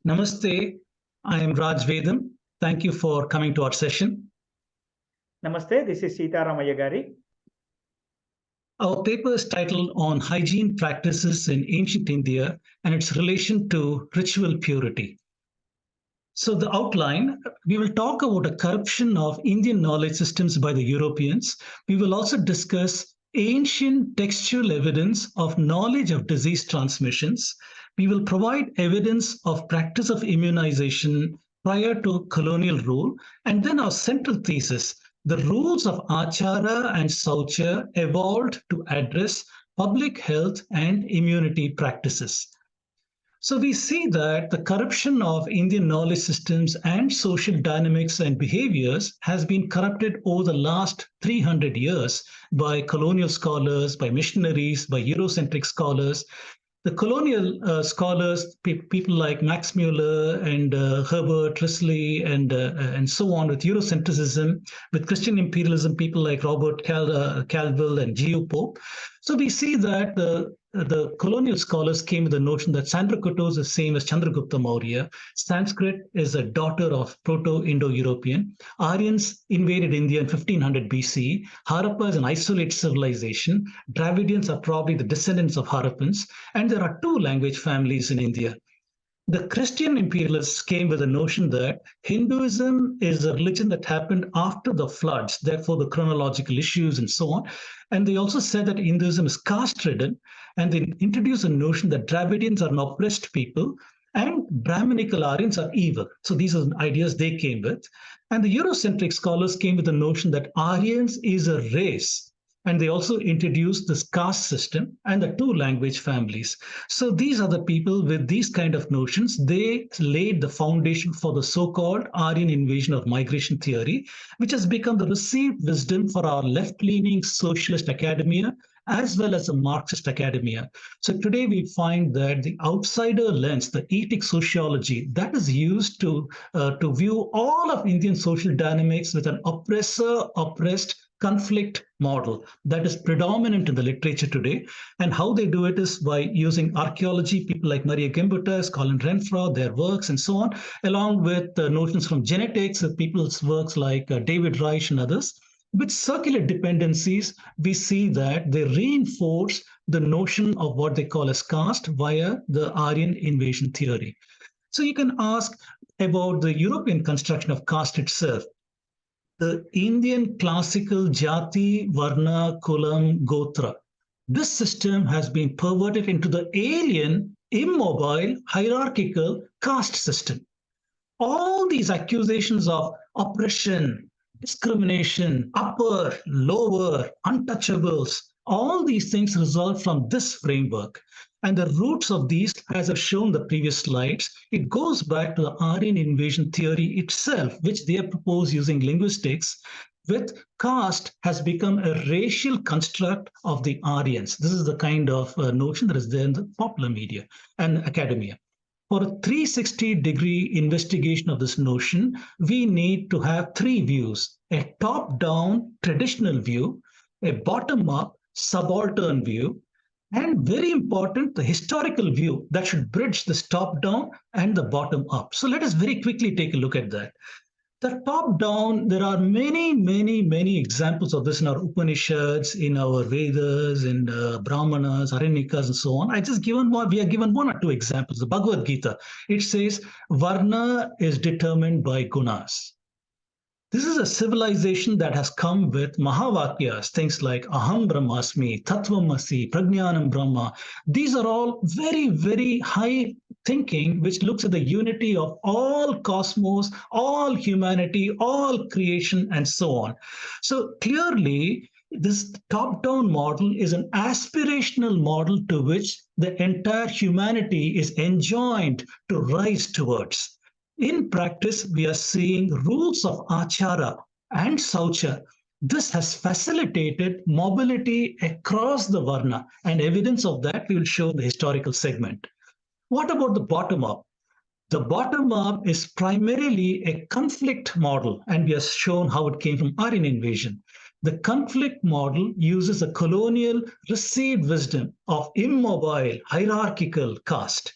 Namaste, I am Raj Vedam. Thank you for coming to our session. Namaste, this is Sitaram Ayyagari. Our paper is titled on hygiene practices in ancient India and its relation to ritual purity. So the outline, we will talk about the corruption of Indian knowledge systems by the Europeans. We will also discuss ancient textual evidence of knowledge of disease transmissions. We will provide evidence of practice of immunization prior to colonial rule. And then our central thesis, the rules of Achara and Saucha evolved to address public health and immunity practices. So we see that the corruption of Indian knowledge systems and social dynamics and behaviors has been corrupted over the last 300 years by colonial scholars, by missionaries, by Eurocentric scholars. The colonial scholars, people like Max Muller and Herbert Risley and so on, with Eurocentrism, with Christian imperialism, people like Robert Calville and G.U. Pope. So we see that the colonial scholars came with the notion that Sanskrit is the same as Chandragupta Maurya. Sanskrit is a daughter of Proto-Indo-European. Aryans invaded India in 1500 BC. Harappa is an isolated civilization. Dravidians are probably the descendants of Harappans. And there are two language families in India. The Christian imperialists came with the notion that Hinduism is a religion that happened after the floods, therefore the chronological issues and so on. And they also said that Hinduism is caste-ridden, and they introduced a notion that Dravidians are an oppressed people and Brahminical Aryans are evil. So these are ideas they came with. And the Eurocentric scholars came with the notion that Aryans is a race. And they also introduced this caste system and the two language families. So these are the people with these kind of notions. They laid the foundation for the so-called Aryan invasion or migration theory, which has become the received wisdom for our left-leaning socialist academia, as well as the Marxist academia. So today we find that the outsider lens, the ethic sociology, that is used to view all of Indian social dynamics with an oppressor-oppressed conflict model that is predominant in the literature today. And how they do it is by using archaeology, people like Maria Gimbutas, Colin Renfrew, their works and so on, along with notions from genetics, with people's works like David Reich and others. With circular dependencies, we see that they reinforce the notion of what they call as caste via the Aryan invasion theory. So you can ask about the European construction of caste itself. The Indian classical Jati, Varna, Kulam, Gotra. This system has been perverted into the alien, immobile, hierarchical caste system. All these accusations of oppression, discrimination, upper, lower, untouchables, all these things result from this framework. And the roots of these, as I've shown the previous slides, it goes back to the Aryan invasion theory itself, which they have proposed using linguistics, with caste has become a racial construct of the Aryans. This is the kind of notion that is there in the popular media and academia. For a 360-degree investigation of this notion, we need to have three views: a top-down traditional view, a bottom-up subaltern view, and very important, the historical view that should bridge this top-down and the bottom-up. So let us very quickly take a look at that. The top-down, there are many examples of this in our Upanishads, in our Vedas, in Brahmanas, Aranyakas, and so on. We are given one or two examples. The Bhagavad Gita, it says, Varna is determined by gunas. This is a civilization that has come with Mahavakyas, things like Aham Brahmasmi, Tattvamasi, Prajnanam Brahma. These are all very high thinking, which looks at the unity of all cosmos, all humanity, all creation, and so on. So clearly, this top-down model is an aspirational model to which the entire humanity is enjoined to rise towards. In practice, we are seeing rules of Achara and Saucha. This has facilitated mobility across the Varna, and evidence of that we will show in the historical segment. What about the bottom-up? The bottom-up is primarily a conflict model, and we have shown how it came from Aryan invasion. The conflict model uses a colonial received wisdom of immobile, hierarchical caste.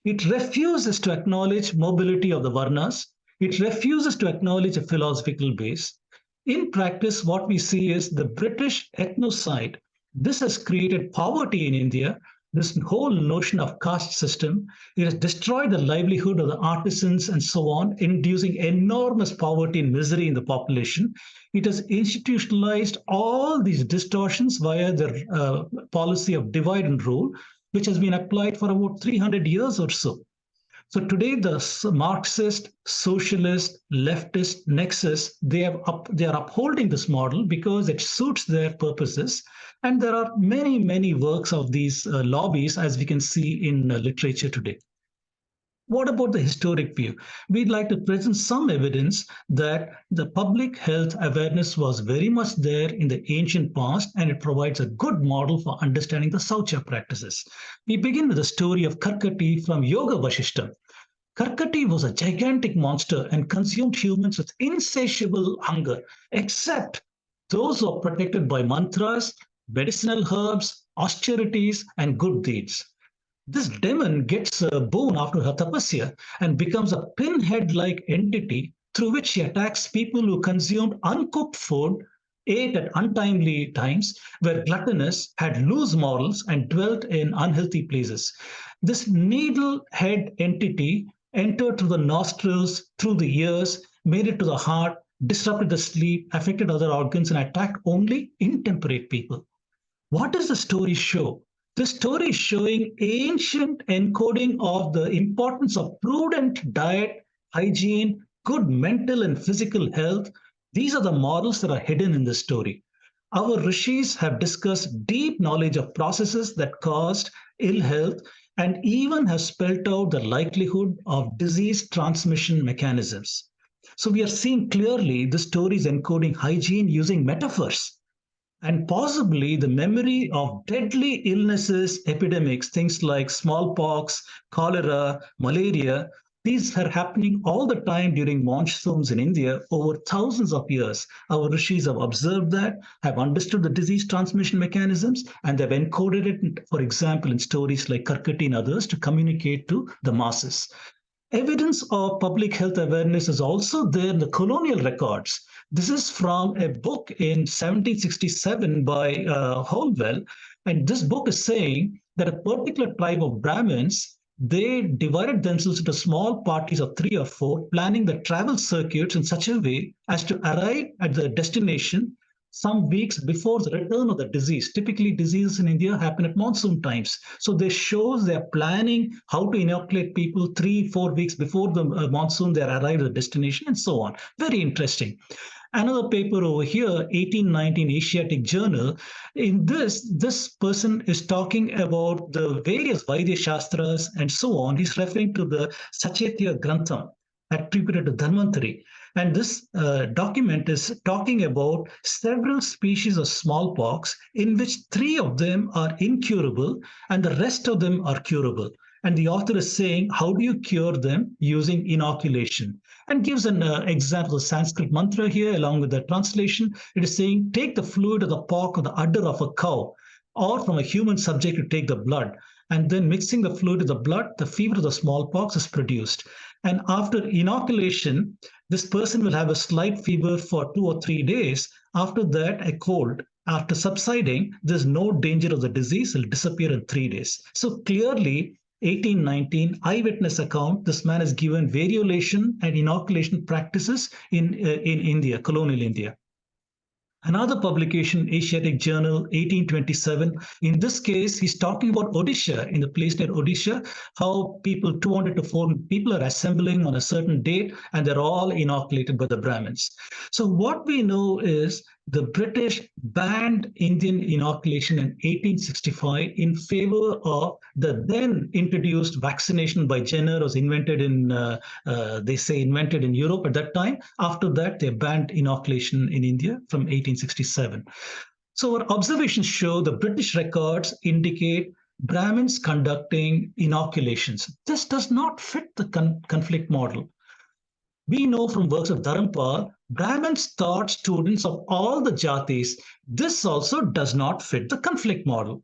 It refuses to acknowledge mobility of the Varnas. It refuses to acknowledge a philosophical base. In practice, what we see is the British ethnocide. This has created poverty in India. This whole notion of caste system, it has destroyed the livelihood of the artisans and so on, inducing enormous poverty and misery in the population. It has institutionalized all these distortions via the policy of divide and rule, which has been applied for about 300 years or so. So today, the Marxist, socialist, leftist nexus, they are upholding this model because it suits their purposes. And there are many, many works of these lobbies, as we can see in literature today. What about the historic view? We'd like to present some evidence that the public health awareness was very much there in the ancient past, and it provides a good model for understanding the Saucha practices. We begin with the story of Karkati from Yoga Vashishta. Karkati was a gigantic monster and consumed humans with insatiable hunger, except those who are protected by mantras, medicinal herbs, austerities, and good deeds. This demon gets a boon after her tapasya and becomes a pinhead-like entity through which she attacks people who consumed uncooked food, ate at untimely times, were gluttonous, had loose morals, and dwelt in unhealthy places. This needle-head entity entered through the nostrils, through the ears, made it to the heart, disrupted the sleep, affected other organs, and attacked only intemperate people. What does the story show? The story is showing ancient encoding of the importance of prudent diet, hygiene, good mental and physical health. These are the models that are hidden in the story. Our rishis have discussed deep knowledge of processes that caused ill health and even have spelled out the likelihood of disease transmission mechanisms. So we are seeing clearly the stories encoding hygiene using metaphors. And possibly the memory of deadly illnesses, epidemics, things like smallpox, cholera, malaria, these are happening all the time during monsoons in India over thousands of years. Our rishis have observed that, have understood the disease transmission mechanisms, and they've encoded it, for example, in stories like Karkati and others to communicate to the masses. Evidence of public health awareness is also there in the colonial records. This is from a book in 1767 by Holwell. And this book is saying that a particular tribe of Brahmins, they divided themselves into small parties of 3 or 4, planning the travel circuits in such a way as to arrive at the destination some weeks before the return of the disease. Typically, diseases in India happen at monsoon times. So this shows they're planning how to inoculate people 3-4 weeks before the monsoon, they arrive at the destination and so on. Very interesting. Another paper over here, 1819 Asiatic Journal. In this person is talking about the various Vaidya Shastras and so on. He's referring to the Sachetya Grantham attributed to Dharmantari. And this document is talking about several species of smallpox in which 3 of them are incurable and the rest of them are curable. And the author is saying, how do you cure them? Using inoculation. And gives an example of Sanskrit mantra here along with the translation. It is saying, take the fluid of the pork or the udder of a cow or from a human subject to take the blood. And then mixing the fluid with the blood, the fever of the smallpox is produced. And after inoculation, this person will have a slight fever for 2 or 3 days. After that, a cold. After subsiding, there's no danger of the disease. It'll disappear in 3 days. So clearly, 1819 eyewitness account, this man has given variolation and inoculation practices in India, colonial India. Another publication, Asiatic Journal, 1827. In this case, he's talking about Odisha, in the place near Odisha, how people, 200 to 400 people are assembling on a certain date, and they're all inoculated by the Brahmins. So what we know is the British banned Indian inoculation in 1865 in favor of the then introduced vaccination by Jenner, was invented in, they say invented in Europe at that time. After that, they banned inoculation in India from 1867. So our observations show the British records indicate Brahmins conducting inoculations. This does not fit the conflict model. We know from works of Dharampal, Brahmins taught students of all the jatis. This also does not fit the conflict model.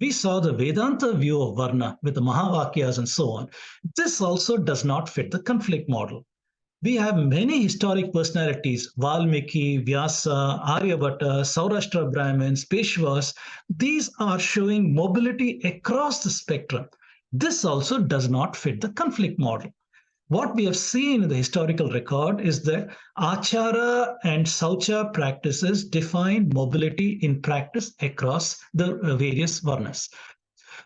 We saw the Vedanta view of Varna with the Mahavakyas and so on. This also does not fit the conflict model. We have many historic personalities, Valmiki, Vyasa, Aryabhatta, Saurashtra Brahmins, Peshwas. These are showing mobility across the spectrum. This also does not fit the conflict model. What we have seen in the historical record is that achara and saucha practices define mobility in practice across the various varnas.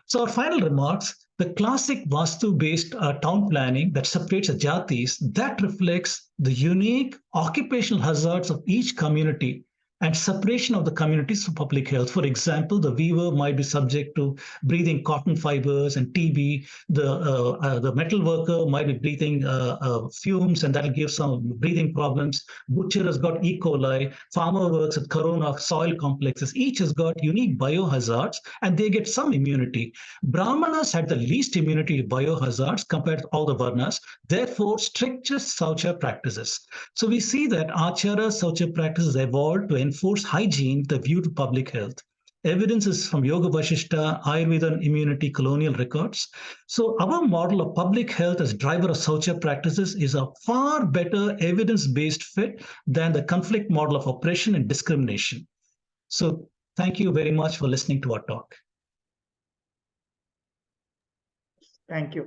So our final remarks, the classic Vastu-based town planning that separates the jatis, that reflects the unique occupational hazards of each community and separation of the communities for public health. For example, the weaver might be subject to breathing cotton fibers and TB. The metal worker might be breathing fumes, and that'll give some breathing problems. Butcher has got E. coli. Farmer works at corona soil complexes. Each has got unique biohazards, and they get some immunity. Brahmanas had the least immunity to biohazards compared to all the varnas, therefore strictest saucha practices. So we see that achara saucha practices evolved to enforce hygiene with a view to public health. Evidence is from Yoga Vashishta, Ayurveda and immunity colonial records. So our model of public health as driver of saucha practices is a far better evidence-based fit than the conflict model of oppression and discrimination. So thank you very much for listening to our talk. Thank you.